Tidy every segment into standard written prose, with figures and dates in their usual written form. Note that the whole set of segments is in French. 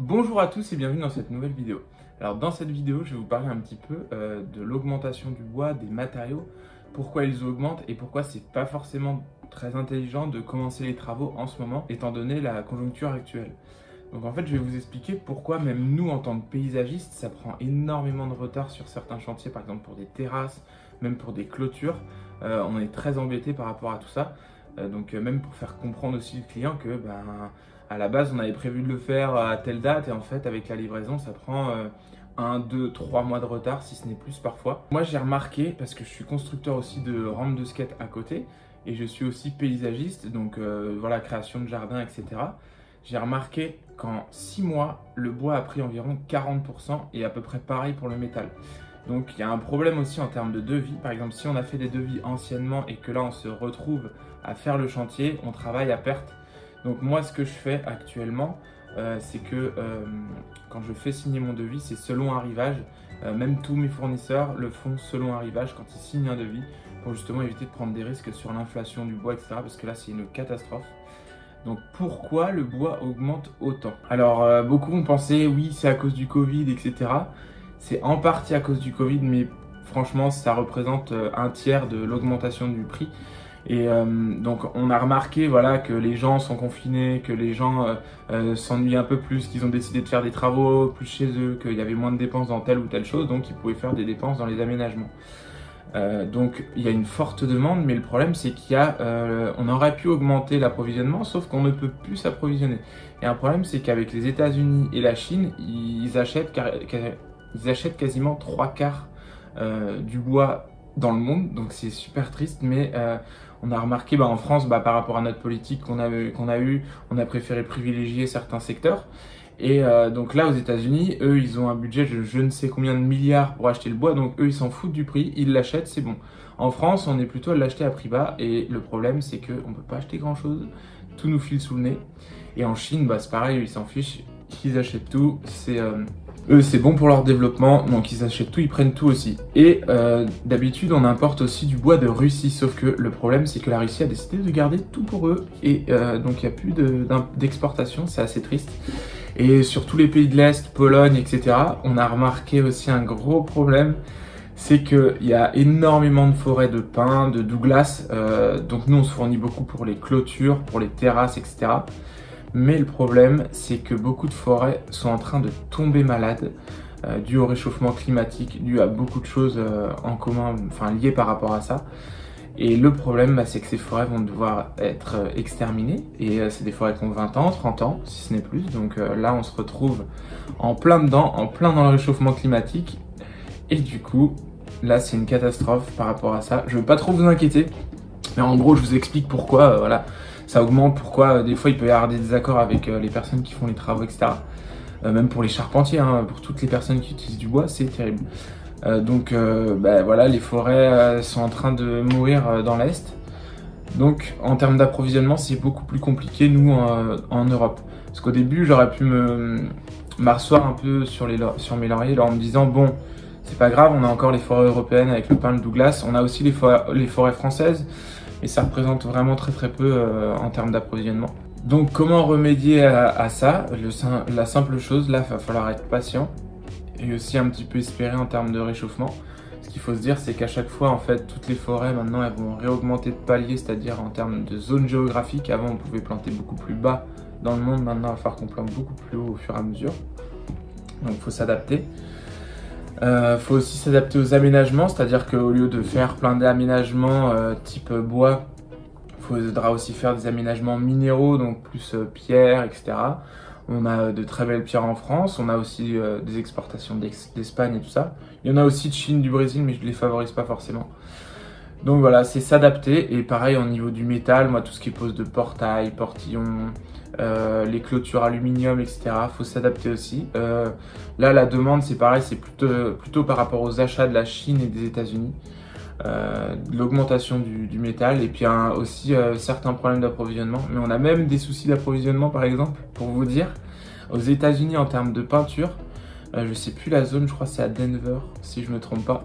Bonjour à tous et bienvenue dans cette nouvelle vidéo. Alors dans cette vidéo, je vais vous parler un petit peu de l'augmentation du bois, des matériaux, pourquoi ils augmentent et pourquoi c'est pas forcément très intelligent de commencer les travaux en ce moment, étant donné la conjoncture actuelle. Donc en fait, je vais vous expliquer pourquoi même nous, en tant que paysagistes, ça prend énormément de retard sur certains chantiers, par exemple pour des terrasses, même pour des clôtures. On est très embêtés par rapport à tout ça. Donc même pour faire comprendre aussi le client que à la base on avait prévu de le faire à telle date et en fait avec la livraison ça prend 1, 2, 3 mois de retard si ce n'est plus parfois. Moi j'ai remarqué, parce que je suis constructeur aussi de rampes de skate à côté et je suis aussi paysagiste, donc voilà, création de jardin, etc. J'ai remarqué qu'en 6 mois le bois a pris environ 40% et à peu près pareil pour le métal. Donc il y a un problème aussi en termes de devis. Par exemple, si on a fait des devis anciennement et que là on se retrouve à faire le chantier, on travaille à perte. Donc moi ce que je fais actuellement, c'est que quand je fais signer mon devis, c'est selon arrivage. Même tous mes fournisseurs le font selon arrivage quand ils signent un devis, pour justement éviter de prendre des risques sur l'inflation du bois, etc. Parce que là c'est une catastrophe. Donc pourquoi le bois augmente autant? Alors beaucoup vont penser oui c'est à cause du Covid, etc. C'est en partie à cause du Covid, mais franchement, ça représente un tiers de l'augmentation du prix. Et donc, on a remarqué voilà, que les gens sont confinés, que les gens s'ennuient un peu plus, qu'ils ont décidé de faire des travaux plus chez eux, qu'il y avait moins de dépenses dans telle ou telle chose, donc ils pouvaient faire des dépenses dans les aménagements. Donc, il y a une forte demande, mais le problème, c'est on aurait pu augmenter l'approvisionnement, sauf qu'on ne peut plus s'approvisionner. Et un problème, c'est qu'avec les États-Unis et la Chine, ils achètent quasiment 3/4 du bois dans le monde, donc c'est super triste, mais on a remarqué en France, par rapport à notre politique qu'on a eu, on a préféré privilégier certains secteurs. Et donc là, aux États-Unis, eux, ils ont un budget de je ne sais combien de milliards pour acheter le bois, donc eux, ils s'en foutent du prix, ils l'achètent, c'est bon. En France, on est plutôt à l'acheter à prix bas, et le problème, c'est qu'on ne peut pas acheter grand-chose, tout nous file sous le nez. Et en Chine, c'est pareil, ils s'en fichent, ils achètent tout, eux, c'est bon pour leur développement, donc ils achètent tout, ils prennent tout aussi. Et d'habitude, on importe aussi du bois de Russie, sauf que le problème, c'est que la Russie a décidé de garder tout pour eux, et donc il n'y a plus d'exportation, c'est assez triste. Et sur tous les pays de l'Est, Pologne, etc., on a remarqué aussi un gros problème, c'est qu'il y a énormément de forêts de pins, de Douglas, donc nous on se fournit beaucoup pour les clôtures, pour les terrasses, etc. Mais le problème, c'est que beaucoup de forêts sont en train de tomber malades, dû au réchauffement climatique, dû à beaucoup de choses en commun, liées par rapport à ça. Et le problème, c'est que ces forêts vont devoir être exterminées. Et c'est des forêts qui ont 20 ans, 30 ans, si ce n'est plus. Donc là, on se retrouve en plein dedans, en plein dans le réchauffement climatique. Et du coup, là, c'est une catastrophe par rapport à ça. Je ne veux pas trop vous inquiéter, mais en gros, je vous explique pourquoi, voilà, ça augmente, pourquoi des fois, il peut y avoir des désaccords avec les personnes qui font les travaux, etc. Même pour les charpentiers, pour toutes les personnes qui utilisent du bois, c'est terrible. Donc voilà, les forêts sont en train de mourir dans l'Est. Donc en termes d'approvisionnement, c'est beaucoup plus compliqué nous en Europe. Parce qu'au début, j'aurais pu m'asseoir un peu sur mes lauriers en me disant bon, c'est pas grave, on a encore les forêts européennes avec le pin, le Douglas, on a aussi les forêts françaises, et ça représente vraiment très très peu en termes d'approvisionnement. Donc comment remédier à ça? La simple chose, là, il va falloir être patient. Et aussi un petit peu espérer en termes de réchauffement. Ce qu'il faut se dire, c'est qu'à chaque fois, en fait, toutes les forêts, maintenant, elles vont réaugmenter de palier, c'est-à-dire en termes de zone géographique. Avant, on pouvait planter beaucoup plus bas dans le monde. Maintenant, il va falloir qu'on plante beaucoup plus haut au fur et à mesure. Donc, il faut s'adapter. Faut aussi s'adapter aux aménagements, c'est-à-dire qu'au lieu de faire plein d'aménagements type bois, il faudra aussi faire des aménagements minéraux, donc plus pierre, etc. On a de très belles pierres en France, on a aussi des exportations d'Espagne et tout ça. Il y en a aussi de Chine, du Brésil, mais je ne les favorise pas forcément. Donc voilà, c'est s'adapter. Et pareil, au niveau du métal, moi, tout ce qui est pose de portail, portillon, les clôtures aluminium, etc., il faut s'adapter aussi. Là, la demande, c'est pareil, c'est plutôt par rapport aux achats de la Chine et des États-Unis. L'augmentation du métal et puis aussi certains problèmes d'approvisionnement, mais on a même des soucis d'approvisionnement. Par exemple, pour vous dire, aux États-Unis en termes de peinture, je sais plus la zone, je crois que c'est à Denver si je me trompe pas.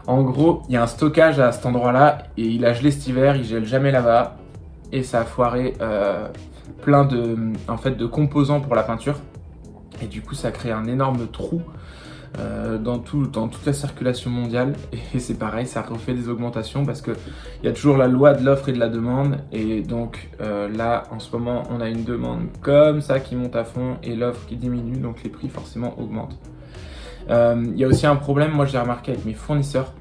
En gros, il y a un stockage à cet endroit-là et il a gelé cet hiver, il gèle jamais là-bas et ça a foiré plein de composants pour la peinture. Et du coup, ça crée un énorme trou dans toute la circulation mondiale. Et c'est pareil, ça refait des augmentations parce qu'il y a toujours la loi de l'offre et de la demande. Et donc là, en ce moment, on a une demande comme ça qui monte à fond et l'offre qui diminue. Donc les prix forcément augmentent. Il y a aussi un problème, moi j'ai remarqué avec mes fournisseurs.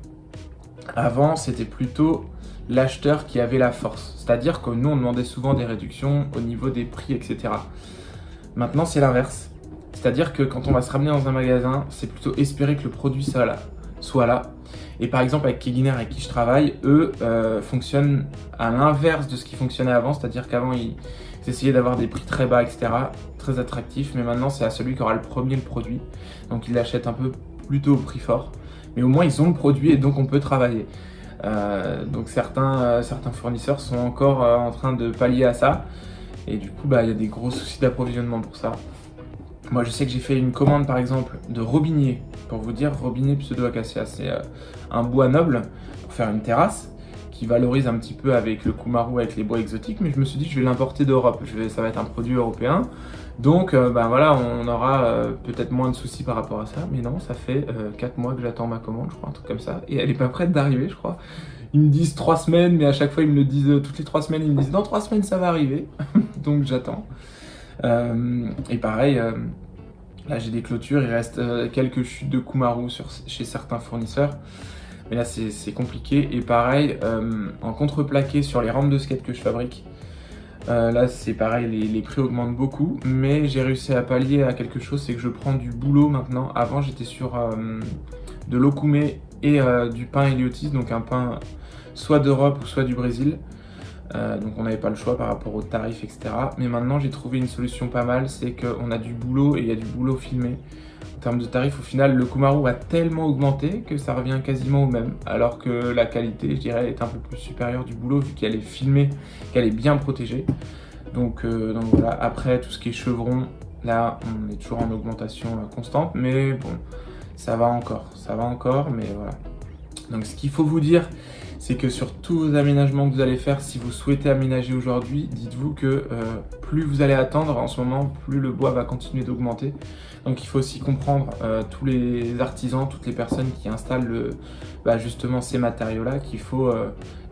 Avant, c'était plutôt l'acheteur qui avait la force. C'est-à-dire que nous, on demandait souvent des réductions au niveau des prix, etc. Maintenant, c'est l'inverse. C'est-à-dire que quand on va se ramener dans un magasin, c'est plutôt espérer que le produit soit là. Et par exemple, avec Keguiner, avec qui je travaille, eux fonctionnent à l'inverse de ce qui fonctionnait avant. C'est-à-dire qu'avant, ils essayaient d'avoir des prix très bas, etc., très attractifs. Mais maintenant, c'est à celui qui aura le premier le produit. Donc, ils l'achètent un peu plutôt au prix fort. Mais au moins, ils ont le produit et donc on peut travailler. Donc, certains fournisseurs sont encore en train de pallier à ça. Et du coup, il y a des gros soucis d'approvisionnement pour ça. Moi, je sais que j'ai fait une commande, par exemple, de robinier. Pour vous dire, robinier pseudo-acacia, c'est un bois noble pour faire une terrasse qui valorise un petit peu avec le kumaru, avec les bois exotiques. Mais je me suis dit, je vais l'importer d'Europe. Ça va être un produit européen. Donc, voilà, on aura peut-être moins de soucis par rapport à ça. Mais non, ça fait 4 mois que j'attends ma commande, je crois, un truc comme ça. Et elle n'est pas prête d'arriver, je crois. Ils me disent 3 semaines, mais à chaque fois, ils me le disent toutes les 3 semaines. Ils me disent, dans 3 semaines, ça va arriver. Donc, j'attends. Et pareil, là j'ai des clôtures, il reste quelques chutes de kumaru chez certains fournisseurs, mais là c'est compliqué. Et pareil, en contreplaqué sur les rampes de skate que je fabrique, là c'est pareil, les prix augmentent beaucoup, mais j'ai réussi à pallier à quelque chose, c'est que je prends du boulot maintenant. Avant j'étais sur de l'okume et du pain Heliotis, donc un pain soit d'Europe ou soit du Brésil. Donc on n'avait pas le choix par rapport aux tarifs, etc. Mais maintenant j'ai trouvé une solution pas mal, c'est qu'on a du boulot et il y a du boulot filmé. En termes de tarifs, au final, le kumaru a tellement augmenté que ça revient quasiment au même. Alors que la qualité, je dirais, est un peu plus supérieure du boulot vu qu'elle est filmée, qu'elle est bien protégée. Donc voilà, après tout ce qui est chevron, là on est toujours en augmentation constante. Mais bon, ça va encore, mais voilà. Donc ce qu'il faut vous dire, c'est que sur tous vos aménagements que vous allez faire, si vous souhaitez aménager aujourd'hui, dites-vous que plus vous allez attendre en ce moment, plus le bois va continuer d'augmenter. Donc il faut aussi comprendre tous les artisans, toutes les personnes qui installent justement ces matériaux-là, qu'il faut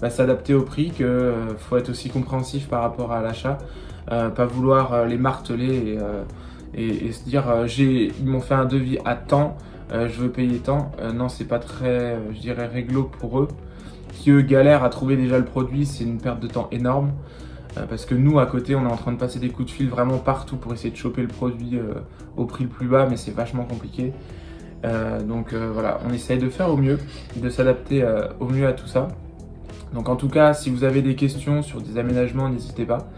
s'adapter au prix, qu'il faut être aussi compréhensif par rapport à l'achat, pas vouloir les marteler et se dire ils m'ont fait un devis à temps, je veux payer tant. Non, c'est pas très, je dirais, réglo pour eux. Qui eux galèrent à trouver déjà le produit, c'est une perte de temps énorme. Parce que nous, à côté, on est en train de passer des coups de fil vraiment partout pour essayer de choper le produit au prix le plus bas, mais c'est vachement compliqué. Donc voilà, on essaye de faire au mieux, de s'adapter au mieux à tout ça. Donc en tout cas, si vous avez des questions sur des aménagements, n'hésitez pas.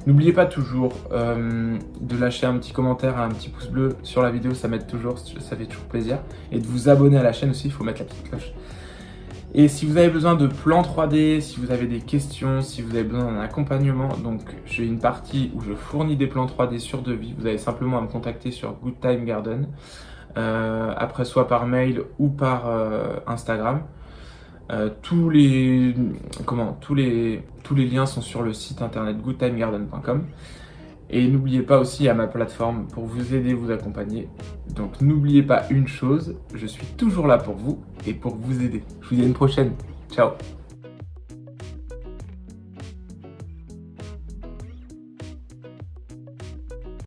N'oubliez pas toujours de lâcher un petit commentaire, un petit pouce bleu sur la vidéo, ça m'aide toujours, ça fait toujours plaisir. Et de vous abonner à la chaîne aussi, il faut mettre la petite cloche. Et si vous avez besoin de plans 3D, si vous avez des questions, si vous avez besoin d'un accompagnement, donc j'ai une partie où je fournis des plans 3D sur devis, vous avez simplement à me contacter sur Good Time Garden, après soit par mail ou par Instagram. Tous les liens sont sur le site internet goodtimegarden.com. Et n'oubliez pas aussi à ma plateforme pour vous aider, vous accompagner. Donc n'oubliez pas une chose, je suis toujours là pour vous et pour vous aider. Je vous dis à une prochaine. Ciao.